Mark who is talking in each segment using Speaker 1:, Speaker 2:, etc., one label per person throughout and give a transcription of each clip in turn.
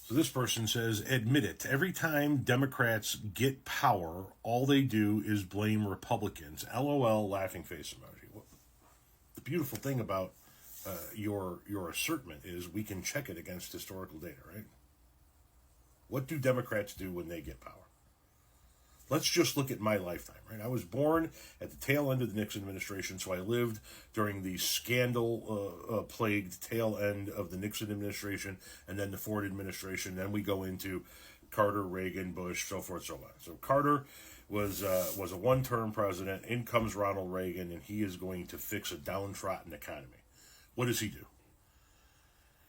Speaker 1: So this person says, admit it. Every time Democrats get power, all they do is blame Republicans. LOL, laughing face emoji. Well, the beautiful thing about your assertment is we can check it against historical data, right? What do Democrats do when they get power? Let's just look at my lifetime, right? I was born at the tail end of the Nixon administration, so I lived during the scandal-plagued tail end of the Nixon administration and then the Ford administration. Then we go into Carter, Reagan, Bush, so forth, so on. So Carter was a one-term president. In comes Ronald Reagan, and he is going to fix a downtrodden economy. What does he do?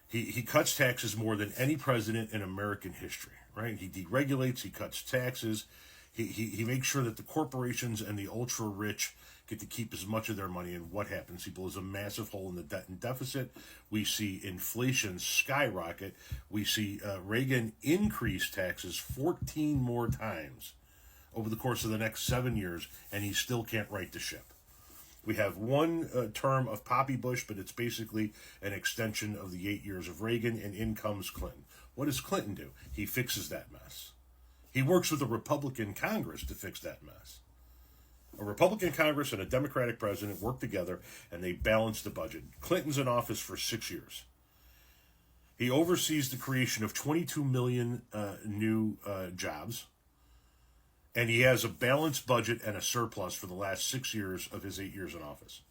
Speaker 1: He cuts taxes more than any president in American history, right? He deregulates, he cuts taxes. He makes sure that the corporations and the ultra-rich get to keep as much of their money. And what happens? He blows a massive hole in the debt and deficit. We see inflation skyrocket. We see Reagan increase taxes 14 more times over the course of the next 7 years, and he still can't right the ship. We have one term of Poppy Bush, but it's basically an extension of the 8 years of Reagan, and in comes Clinton. What does Clinton do? He fixes that mess. He works with a Republican Congress to fix that mess. A Republican Congress and a Democratic president work together, and they balance the budget. Clinton's in office for 6 years. He oversees the creation of 22 million new jobs, and he has a balanced budget and a surplus for the last 6 years of his 8 years in office.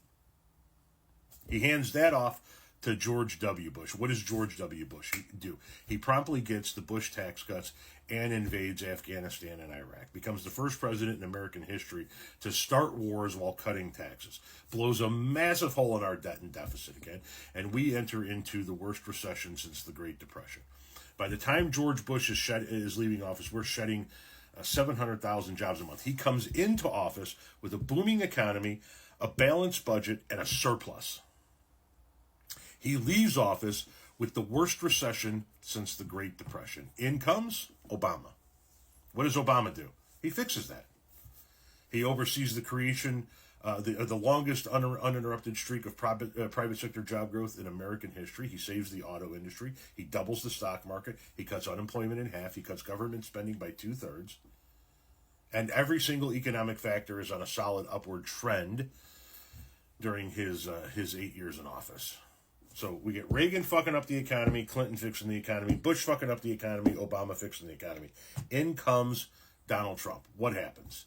Speaker 1: He hands that off to George W. Bush. What does George W. Bush do? He promptly gets the Bush tax cuts and invades Afghanistan and Iraq. Becomes the first president in American history to start wars while cutting taxes. Blows a massive hole in our debt and deficit again. And we enter into the worst recession since the Great Depression. By the time George Bush is leaving office, we're shedding 700,000 jobs a month. He comes into office with a booming economy, a balanced budget, and a surplus. He leaves office with the worst recession since the Great Depression. In comes Obama. What does Obama do? He fixes that. He oversees the creation, the longest uninterrupted streak of private sector job growth in American history. He saves the auto industry. He doubles the stock market. He cuts unemployment in half. He cuts government spending by 2/3. And every single economic factor is on a solid upward trend during his 8 years in office. So we get Reagan fucking up the economy, Clinton fixing the economy, Bush fucking up the economy, Obama fixing the economy. In comes Donald Trump. What happens?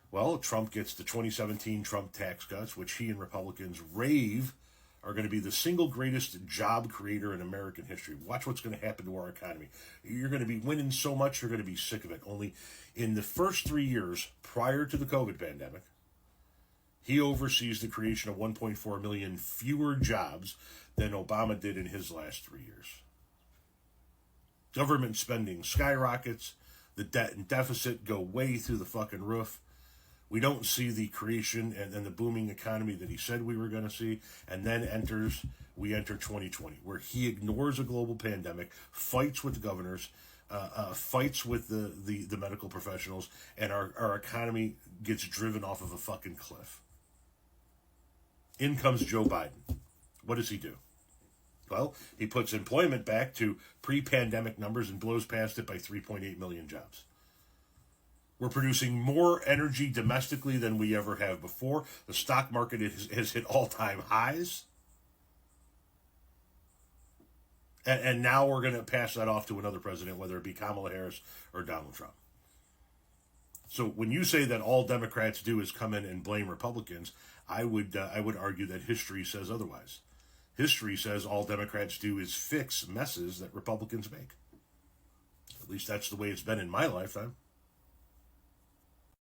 Speaker 1: Well, Trump gets the 2017 Trump tax cuts, which he and Republicans rave are going to be the single greatest job creator in American history. Watch what's going to happen to our economy. You're going to be winning so much, you're going to be sick of it. Only in the first 3 years prior to the COVID pandemic, he oversees the creation of 1.4 million fewer jobs than Obama did in his last 3 years. Government spending skyrockets. The debt and deficit go way through the fucking roof. We don't see the creation and the booming economy that he said we were going to see. And then we enter 2020, where he ignores a global pandemic, fights with the governors, fights with the medical professionals, and our economy gets driven off of a fucking cliff. In comes Joe Biden. What does he do? Well, he puts employment back to pre-pandemic numbers and blows past it by 3.8 million jobs. We're producing more energy domestically than we ever have before. The stock market has hit all-time highs. And now we're going to pass that off to another president, whether it be Kamala Harris or Donald Trump. So when you say that all Democrats do is come in and blame Republicans, I would argue that history says otherwise. History says all Democrats do is fix messes that Republicans make. At least that's the way it's been in my lifetime.